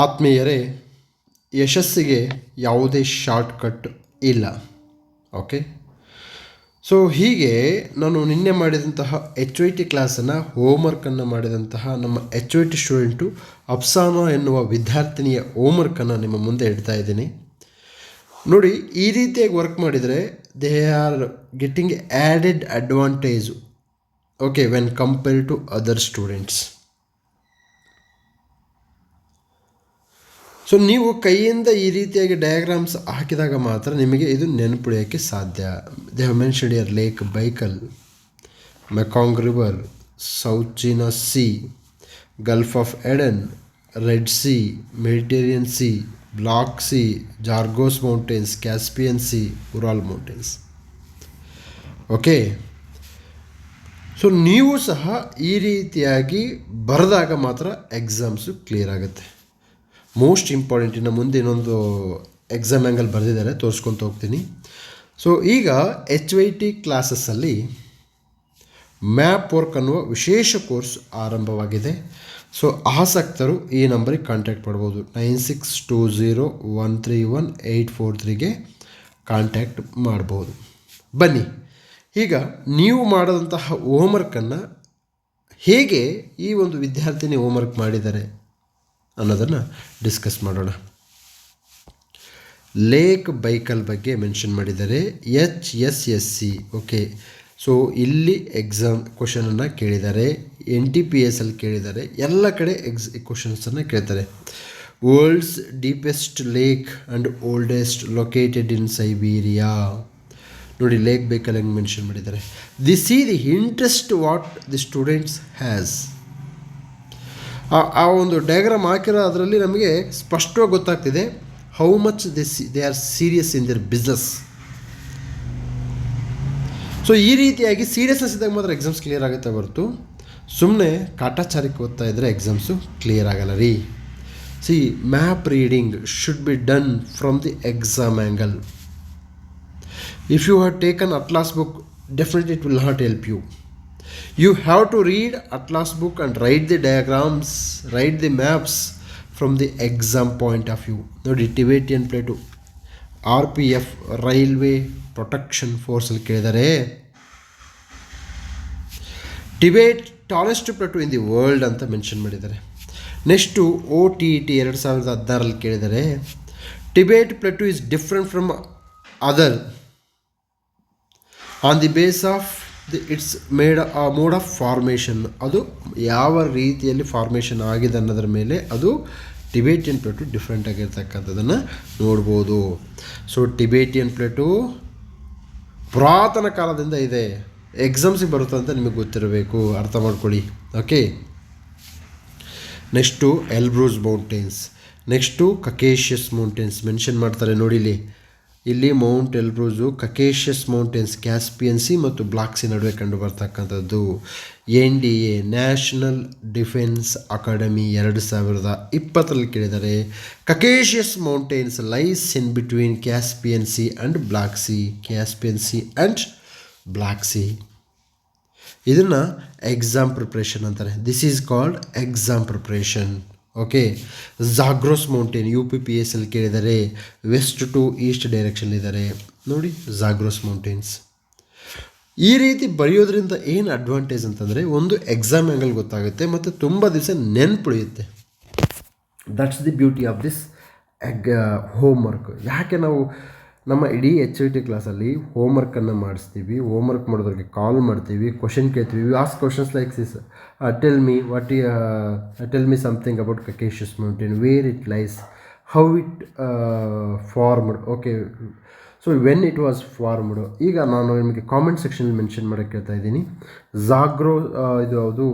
ಆತ್ಮೀಯರೇ, ಯಶಸ್ಸಿಗೆ ಯಾವುದೇ ಶಾರ್ಟ್ಕಟ್ ಇಲ್ಲ. ಓಕೆ, ಸೊ ಹೀಗೆ ನಾನು ನಿನ್ನೆ ಮಾಡಿದಂತಹ HYT ಕ್ಲಾಸನ್ನು ಹೋಮ್ವರ್ಕನ್ನು ಮಾಡಿದಂತಹ ನಮ್ಮ HYT ಸ್ಟೂಡೆಂಟು ಅಫ್ಸಾನಾ ಎನ್ನುವ ವಿದ್ಯಾರ್ಥಿನಿಯ ಹೋಮ್ವರ್ಕನ್ನು ನಿಮ್ಮ ಮುಂದೆ ಇಡ್ತಾ ಇದ್ದೀನಿ. ನೋಡಿ, ಈ ರೀತಿಯಾಗಿ ವರ್ಕ್ ಮಾಡಿದರೆ they are getting added advantage, okay, when compare to other students. So ನೀವು ಕೈಯಿಂದ ಈ ರೀತಿಯಾಗಿ ಡಯಾಗ್ರಾಮ್ಸ್ ಹಾಕಿದಾಗ ಮಾತ್ರ ನಿಮಗೆ ಇದು ನೆನಪುಳಿಯೋಕ್ಕೆ ಸಾಧ್ಯ. They have mentioned here Lake Baikal, Mekong River, South China Sea, Gulf of Aden, Red Sea, Mediterranean Sea, Black Sea, Zagros Mountains, Caspian Sea, Ural Mountains. Okay, so ನೀವು ಸಹ ಈ ರೀತಿಯಾಗಿ ಬರೆದಾಗ ಮಾತ್ರ ಎಕ್ಸಾಮ್ಸು ಕ್ಲಿಯರ್ ಆಗುತ್ತೆ. Most important. ಇನ್ನು ಮುಂದೆ ಇನ್ನೊಂದು ಎಕ್ಸಾಮ್ ಆ್ಯಂಗಲ್ ಬರೆದಿದ್ದಾರೆ, ತೋರಿಸ್ಕೊತ ಹೋಗ್ತೀನಿ. ಸೊ ಈಗ HYT ಕ್ಲಾಸಸ್ಸಲ್ಲಿ ಮ್ಯಾಪ್ ವರ್ಕ್ ಅನ್ನುವ ವಿಶೇಷ ಕೋರ್ಸ್ ಆರಂಭವಾಗಿದೆ. ಸೊ ಆಸಕ್ತರು ಈ ನಂಬರಿಗೆ ಕಾಂಟ್ಯಾಕ್ಟ್ ಮಾಡ್ಬೋದು. 9620131843ಗೆ ಕಾಂಟ್ಯಾಕ್ಟ್ ಮಾಡ್ಬೋದು. ಬನ್ನಿ, ಈಗ ನೀವು ಮಾಡಿದಂತಹ ಹೋಮ್ವರ್ಕನ್ನು ಹೇಗೆ ಈ ಒಂದು ವಿದ್ಯಾರ್ಥಿನಿ ಹೋಮ್ವರ್ಕ್ ಮಾಡಿದ್ದಾರೆ ಅನ್ನೋದನ್ನು ಡಿಸ್ಕಸ್ ಮಾಡೋಣ. ಲೇಕ್ ಬೈಕಲ್ ಬಗ್ಗೆ ಮೆನ್ಷನ್ ಮಾಡಿದ್ದಾರೆ, HSSC. ಓಕೆ, ಸೊ ಇಲ್ಲಿ ಎಕ್ಸಾಮ್ ಕ್ವಶನನ್ನು ಕೇಳಿದ್ದಾರೆ, NTPS ಅಲ್ಲಿ ಕೇಳಿದ್ದಾರೆ, ಎಲ್ಲ ಕಡೆ ಕ್ವಶನ್ಸನ್ನು ಕೇಳ್ತಾರೆ. World's deepest lake and oldest located in Siberia. ನೋಡಿ, ಲೇಕ್ ಬೈಕಲ್ ಹೆಂಗೆ ಮೆನ್ಷನ್ ಮಾಡಿದ್ದಾರೆ. ದಿಸ್ ಈ the interest what the students has. ಆ ಒಂದು ಡಯಾಗ್ರಾಮ್ ಹಾಕಿರೋ ಅದರಲ್ಲಿ ನಮಗೆ ಸ್ಪಷ್ಟವಾಗಿ ಗೊತ್ತಾಗ್ತಿದೆ how much they are serious in their business. So ಈ ರೀತಿಯಾಗಿ ಸೀರಿಯಸ್ನೆಸ್ ಇದ್ದಾಗ ಮಾತ್ರ ಎಕ್ಸಾಮ್ಸ್ ಕ್ಲಿಯರ್ ಆಗುತ್ತೆ ಹೊರತು ಸುಮ್ಮನೆ ಕಾಟಾಚಾರಕ್ಕೆ ಓದ್ತಾ ಇದ್ದರೆ ಎಕ್ಸಾಮ್ಸು ಕ್ಲಿಯರ್ ಆಗಲ್ಲ ರೀ. See, map reading should be done from the exam angle. If you have taken atlas book, definitely it will not help you. You have to read Atlas book and write the diagrams, write the maps from the exam point of view. ನೋಡಿ, Tibetan plateau RPF railway protection ಫೋರ್ಸಲ್ಲಿ ಕೇಳಿದ್ದಾರೆ. Tibet tallest plateau in the world ಅಂತ mention ಮಾಡಿದ್ದಾರೆ. Next OTET 2016 ಕೇಳಿದ್ದಾರೆ. Tibet plateau is different from other on the base of its mode of formation. ಅದು ಯಾವ ರೀತಿಯಲ್ಲಿ formation ಆಗಿದೆ ಅನ್ನೋದ್ರ ಮೇಲೆ ಅದು ಟಿಬೇಟಿಯನ್ ಪ್ಲೇಟು ಡಿಫ್ರೆಂಟ್ ಆಗಿರ್ತಕ್ಕಂಥದ್ದನ್ನು ನೋಡ್ಬೋದು. ಸೊ ಟಿಬೇಟಿಯನ್ ಪ್ಲೇಟು ಪುರಾತನ ಕಾಲದಿಂದ ಇದೆ, ಎಕ್ಸಾಮ್ಸಿಗೆ ಬರುತ್ತೆ ಅಂತ ನಿಮಗೆ ಗೊತ್ತಿರಬೇಕು, ಅರ್ಥ ಮಾಡ್ಕೊಳ್ಳಿ. Okay, next Elbrus Mountains, next Caucasus Mountains mention ಮಾಡ್ತಾರೆ. ನೋಡಿಲಿ, ಇಲ್ಲಿ Mount Elbrus, Caucasus Mountains Caspian Sea ಮತ್ತು ಬ್ಲಾಕ್ ಸಿ ನಡುವೆ ಕಂಡು ಬರ್ತಕ್ಕಂಥದ್ದು. NDA ನ್ಯಾಷನಲ್ ಡಿಫೆನ್ಸ್ ಅಕಾಡೆಮಿ 2020 ಕೇಳಿದ್ದಾರೆ. Caucasus Mountains lies in between Caspian C and Black Sea, Caspian C and Black Sea. ಇದನ್ನು exam preparation ಅಂತಾರೆ. This is called exam preparation. Okay, Zagros mountain UPPS ಅಲ್ಲಿ ಕೇಳಿದ್ದಾರೆ. West to East direction ಇದ್ದಾರೆ. ನೋಡಿ, Zagros mountains. ಈ ರೀತಿ ಬರೆಯೋದ್ರಿಂದ ಏನು advantage ಅಂತಂದರೆ, ಒಂದು ಎಕ್ಸಾಮ್ ಆ್ಯಂಗಲ್ ಗೊತ್ತಾಗುತ್ತೆ ಮತ್ತು ತುಂಬ ದಿವಸ ನೆನ್ಪುಳಿಯುತ್ತೆ. That's the beauty of this homework. ಯಾಕೆ ನಾವು ನಮ್ಮ ಇಡೀ HYT ಕ್ಲಾಸಲ್ಲಿ ಹೋಮ್ವರ್ಕನ್ನು ಮಾಡಿಸ್ತೀವಿ, ಹೋಮ್ವರ್ಕ್ ಮಾಡೋದ್ರಿಗೆ ಕಾಲ್ ಮಾಡ್ತೀವಿ, ಕ್ವಶನ್ ಕೇಳ್ತೀವಿ. Ask questions like this, tell me something about Caucasus mountain, where it lies, how it formed, okay, so when it was formed. ಈಗ ನಾನು ನಿಮಗೆ ಕಾಮೆಂಟ್ ಸೆಕ್ಷನಲ್ಲಿ ಮೆನ್ಷನ್ ಮಾಡೋಕ್ಕೆ ಕೇಳ್ತಾ ಇದ್ದೀನಿ. ಇದು ಅದು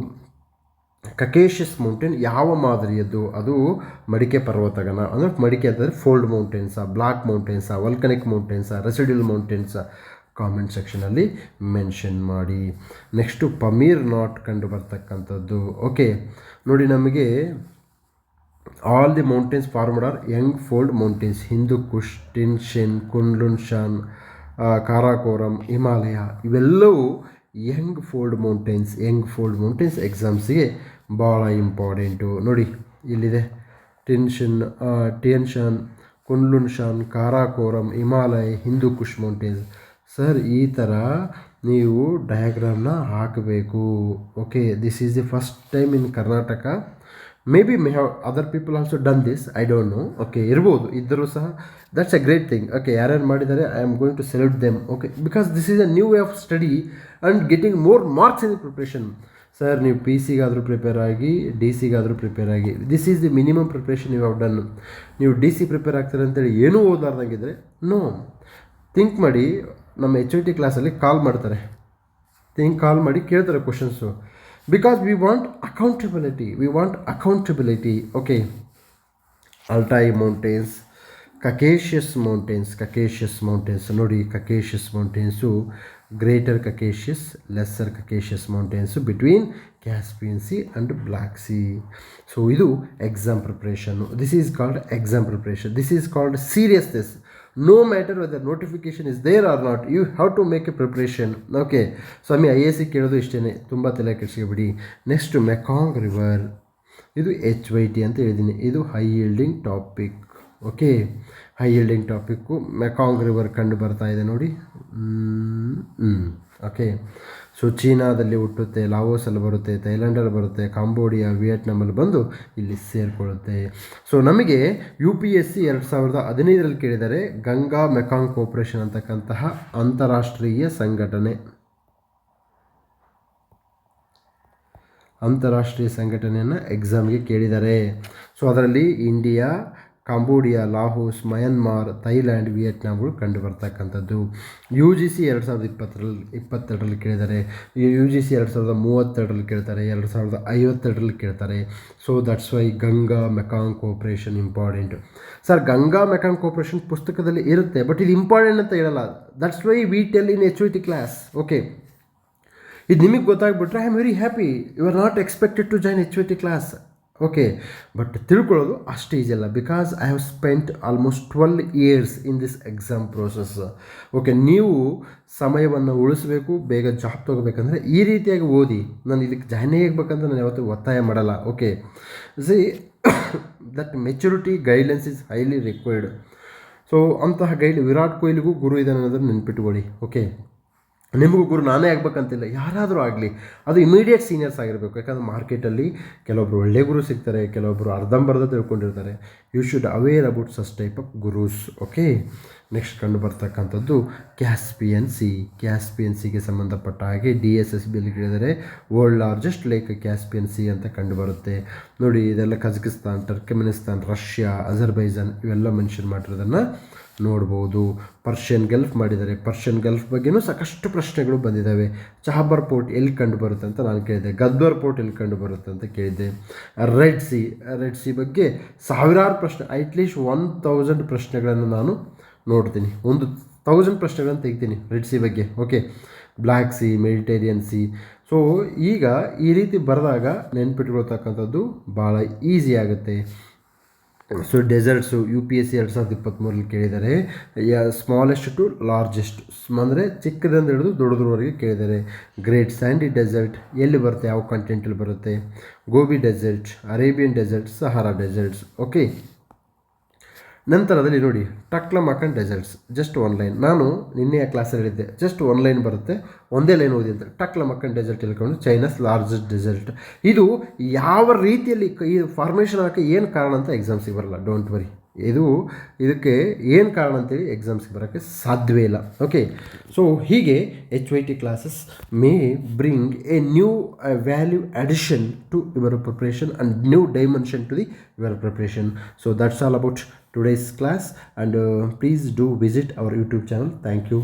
ಕಕೇಶಿಯಸ್ ಮೌಂಟೇನ್ ಯಾವ ಮಾದರಿಯದ್ದು? ಅದು ಮಡಿಕೆ ಪರ್ವತಗನ, ಅಂದರೆ ಮಡಿಕೆ ಅಂತಂದರೆ ಫೋಲ್ಡ್ ಮೌಂಟೇನ್ಸಾ, ಬ್ಲಾಕ್ ಮೌಂಟೇನ್ಸಾ, ವಲ್ಕನಿಕ್ ಮೌಂಟೇನ್ಸಾ, ರೆಸಿಡ್ಯೂಲ್ ಮೌಂಟೇನ್ಸಾ? ಕಾಮೆಂಟ್ ಸೆಕ್ಷನಲ್ಲಿ ಮೆನ್ಷನ್ ಮಾಡಿ. ನೆಕ್ಸ್ಟು ಪಮೀರ್ ನಾಟ್ ಕಂಡು ಬರ್ತಕ್ಕಂಥದ್ದು. ಓಕೆ, ನೋಡಿ, ನಮಗೆ all the mountains formed are young fold mountains. Hindu Kush, Tien Shan, Kunlun Shan, Karakoram, Himalaya ಇವೆಲ್ಲವೂ ಯಂಗ್ ಫೋಲ್ಡ್ ಮೌಂಟೇನ್ಸ್. ಎಕ್ಸಾಮ್ಸಿಗೆ ಭಾಳ ಇಂಪಾರ್ಟೆಂಟು. ನೋಡಿ, ಇಲ್ಲಿದೆ Tien Shan Tian Shan, Kunlun Shan, Karakoram, Himalaya, Hindu Kush mountains. Sir ಈ ಥರ ನೀವು ಡಯಾಗ್ರಾಮ್ನ ಹಾಕಬೇಕು. Okay, this is the first time in Karnataka. May be may have other people also done this, I don't know. Okay, ಇರ್ಬೋದು, ಇದ್ದರೂ ಸಹ that's a great thing. Okay, ಯಾರ್ಯಾರು ಮಾಡಿದ್ದಾರೆ I am going to salute them. Okay, because this is a new way of study and getting more marks in preparation. Sir ನೀವು P ಸಿಗಾದರೂ prepare ಆಗಿ, D ಸಿಗಾದರೂ prepare ಆಗಿ, this is the minimum preparation you have done. ನೀವು D C prepare ಆಗ್ತಾರೆ ಅಂತೇಳಿ ಏನೂ ಓದಾರ್ದಂಗಿದ್ರೆ no. Think ಮಾಡಿ, ನಮ್ಮ HOT ಕ್ಲಾಸಲ್ಲಿ ಕಾಲ್ ಮಾಡ್ತಾರೆ, ಕಾಲ್ ಮಾಡಿ ಕೇಳ್ತಾರೆ questions. Because we want accountability. Okay, Altai mountains, Caucasus mountains ನೋಡಿ. Caucasus mountains, greater Caucasus, lesser Caucasus mountains between Caspian C and black sea. So ಇದು exam preparation. This is called exam preparation. This is called seriousness. No matter whether notification is there or not, you have to make a preparation. Okay, ಸ್ವಾಮಿ IAC ಕೇಳೋದು ಇಷ್ಟೇ, ತುಂಬ ತಲೆ ಕೆಡಿಸ್ಕೊಬಿಡಿ. Next Mekong river, ಇದು HYT ಅಂತ ಹೇಳಿದ್ದೀನಿ. ಇದು high yielding topic. Okay, high yielding topic Mekong river ಕಂಡು ಬರ್ತಾ ಇದೆ ನೋಡಿ. ಓಕೆ, ಸೊ ಚೀನಾದಲ್ಲಿ ಹುಟ್ಟುತ್ತೆ, ಲಾವೋಸಲ್ಲಿ ಬರುತ್ತೆ, ಥೈಲ್ಯಾಂಡಲ್ಲಿ ಬರುತ್ತೆ, ಕಾಂಬೋಡಿಯಾ, ವಿಯೆಟ್ನಾಮಲ್ಲಿ ಬಂದು ಇಲ್ಲಿ ಸೇರಿಕೊಳ್ಳುತ್ತೆ. ಸೊ ನಮಗೆ UPSC 2015 ಕೇಳಿದರೆ ಗಂಗಾ ಮೆಕಾಂಗ್ ಕೋಪರೇಷನ್ ಅಂತಕ್ಕಂತಹ ಅಂತಾರಾಷ್ಟ್ರೀಯ ಸಂಘಟನೆಯನ್ನು ಎಕ್ಸಾಮ್ಗೆ ಕೇಳಿದ್ದಾರೆ. ಸೊ ಅದರಲ್ಲಿ ಇಂಡಿಯಾ, ಕಾಂಬೋಡಿಯಾ, ಲಾಹೋಸ್, ಮಯನ್ಮಾರ್, ಥೈಲ್ಯಾಂಡ್, ವಿಯೆಟ್ನಾಮ್ಗಳು ಕಂಡು ಬರ್ತಕ್ಕಂಥದ್ದು. UGC 2022 ಕೇಳಿದ್ದಾರೆ. UGC 2032 ಕೇಳ್ತಾರೆ, 2052 ಕೇಳ್ತಾರೆ. So that's why Ganga Mekong cooperation important. Sir Ganga Mekong cooperation ಪುಸ್ತಕದಲ್ಲಿ ಇರುತ್ತೆ, ಬಟ್ ಇದು ಇಂಪಾರ್ಟೆಂಟ್ ಅಂತ ಹೇಳಲ್ಲ. That's why we tell in HOT class. Okay, ಇದು ನಿಮಗೆ ಗೊತ್ತಾಗ್ಬಿಟ್ರೆ I am very happy. You are not expected to join HOT class. Okay, but ತಿಳ್ಕೊಳ್ಳೋದು ಅಷ್ಟು ಈಜಿ ಅಲ್ಲ. Because I have spent almost 12 years in this exam process. Okay, ನೀವು ಸಮಯವನ್ನು ಉಳಿಸಬೇಕು, ಬೇಗ ಜಾಬ್ ತೊಗೋಬೇಕಂದ್ರೆ ಈ ರೀತಿಯಾಗಿ ಓದಿ. ನಾನು ಇದಕ್ಕೆ ಜಾಯ್ನ್ ಆಗಬೇಕಂತ ನಾನು ಯಾವತ್ತೂ ಒತ್ತಾಯ ಮಾಡಲ್ಲ. Okay, see that maturity guidelines is highly required. So ಅಂತಹ ವಿರಾಟ್ ಕೊಹ್ಲಿಗೂ ಗುರು ಇದ್ದಾನೆ ಅನ್ನೋದನ್ನು ನೆನ್ಪಿಟ್ಕೊಳ್ಳಿ. ಓಕೆ, ನಿಮಗೂ ಗುರು ನಾನೇ ಆಗಬೇಕಂತಿಲ್ಲ, ಯಾರಾದರೂ ಆಗಲಿ, ಅದು ಇಮಿಡಿಯೇಟ್ ಸೀನಿಯರ್ಸ್ ಆಗಿರಬೇಕು. ಯಾಕಂದರೆ ಮಾರ್ಕೆಟಲ್ಲಿ ಕೆಲವೊಬ್ಬರು ಒಳ್ಳೆ ಗುರು ಸಿಗ್ತಾರೆ, ಕೆಲವೊಬ್ಬರು ಅರ್ಧಂಬರ್ಧ ತಿಳ್ಕೊಂಡಿರ್ತಾರೆ. You should aware about such type of gurus. Okay, next ಕಂಡು ಬರ್ತಕ್ಕಂಥದ್ದು ಕ್ಯಾಸ್ಪಿಯನ್ ಸಿಗೆ ಸಂಬಂಧಪಟ್ಟ ಹಾಗೆ DSSBಯಲ್ಲಿ ಕೇಳಿದರೆ world largest lake Caspian sea ಅಂತ ಕಂಡು ಬರುತ್ತೆ ನೋಡಿ. ಇದೆಲ್ಲ ಕಜಕಿಸ್ತಾನ್, ಟರ್ಕಮೆನಿಸ್ತಾನ್, ರಷ್ಯಾ, ಅಜರ್ಬೈಜಾನ್ ಇವೆಲ್ಲ ಮೆನ್ಷನ್ ಮಾಡಿರೋದನ್ನು ನೋಡ್ಬೋದು. ಪರ್ಷಿಯನ್ ಗಲ್ಫ್ ಮಾಡಿದ್ದಾರೆ. ಪರ್ಷಿಯನ್ ಗಲ್ಫ್ ಬಗ್ಗೆನೂ ಸಾಕಷ್ಟು ಪ್ರಶ್ನೆಗಳು ಬಂದಿದ್ದಾವೆ. ಚಹಬರ್ ಪೋರ್ಟ್ ಎಲ್ಲಿ ಕಂಡು ಬರುತ್ತೆ ಅಂತ ನಾನು ಕೇಳಿದೆ. ಗದ್ವಾರ್ ಪೋರ್ಟ್ ಎಲ್ಲಿ ಕಂಡು ಬರುತ್ತೆ ಅಂತ ಕೇಳಿದ್ದೆ. ರೆಡ್ ಸಿ ಬಗ್ಗೆ ಸಾವಿರಾರು ಪ್ರಶ್ನೆ, ಅಟ್ಲೀಸ್ಟ್ 1000 ಪ್ರಶ್ನೆಗಳನ್ನು ನಾನು ನೋಡ್ತೀನಿ. 1000 ಪ್ರಶ್ನೆಗಳನ್ನು ತೆಗಿತೀನಿ ರೆಡ್ ಸಿ ಬಗ್ಗೆ. Okay, black C, Mediterranean C. So ಈಗ ಈ ರೀತಿ ಬರೆದಾಗ ನೆನ್ಪಿಟ್ಕೊಳ್ತಕ್ಕಂಥದ್ದು ಭಾಳ ಈಸಿ ಆಗುತ್ತೆ. ಸೊ ಡೆಸರ್ಟ್ಸು UPSC 2023 ಕೇಳಿದ್ದಾರೆ. ಸ್ಮಾಲೆಸ್ಟ್ ಟು ಲಾರ್ಜೆಸ್ಟ್ ಅಂದರೆ ಚಿಕ್ಕದಿಂದ ಹಿಡಿದು ದೊಡ್ಡದ್ರವರೆಗೆ ಕೇಳಿದ್ದಾರೆ. ಗ್ರೇಟ್ ಸ್ಯಾಂಡಿ ಡೆಸರ್ಟ್ ಎಲ್ಲಿ ಬರುತ್ತೆ, ಯಾವ ಕಂಟೆಂಟಲ್ಲಿ ಬರುತ್ತೆ? Gobi desert, Arabian desert, Sahara deserts. Okay, ನಂತರದಲ್ಲಿ ನೋಡಿ ಟಕ್ಲಮಕನ್ ಡೆಸರ್ಟ್ಸ್. ಜಸ್ಟ್ 1 ಲೈನ್, ನಾನು ನಿನ್ನೆಯ ಕ್ಲಾಸಲ್ಲಿ ಹೇಳಿದ್ದೆ, ಜಸ್ಟ್ 1 ಲೈನ್ ಬರುತ್ತೆ, ಒಂದೇ ಲೈನ್ ಓದಿ ಅಂತ. ಟಕ್ಲಮಕನ್ ಡೆಸರ್ಟ್ ಹೇಳ್ಕೊಂಡು ಚೈನಾಸ್ ಲಾರ್ಜೆಸ್ಟ್ ಡೆಸರ್ಟ್. ಇದು ಯಾವ ರೀತಿಯಲ್ಲಿ ಈ ಫಾರ್ಮೇಷನ್ ಹಾಕಿ ಏನು ಕಾರಣ ಅಂತ ಎಕ್ಸಾಮ್ಸಿಗೆ ಬರಲ್ಲ, ಡೋಂಟ್ ವರಿ. ಇದಕ್ಕೆ ಏನು ಕಾರಣ ಅಂತೇಳಿ ಎಕ್ಸಾಮ್ಸ್ಗೆ ಬರೋಕ್ಕೆ ಸಾಧ್ಯವೇ ಇಲ್ಲ. ಓಕೆ, ಸೊ ಹೀಗೆ HYT classes may bring a new value addition to your preparation and new dimension to your preparation. So that's all about today's class, and please do visit our YouTube channel. Thank you.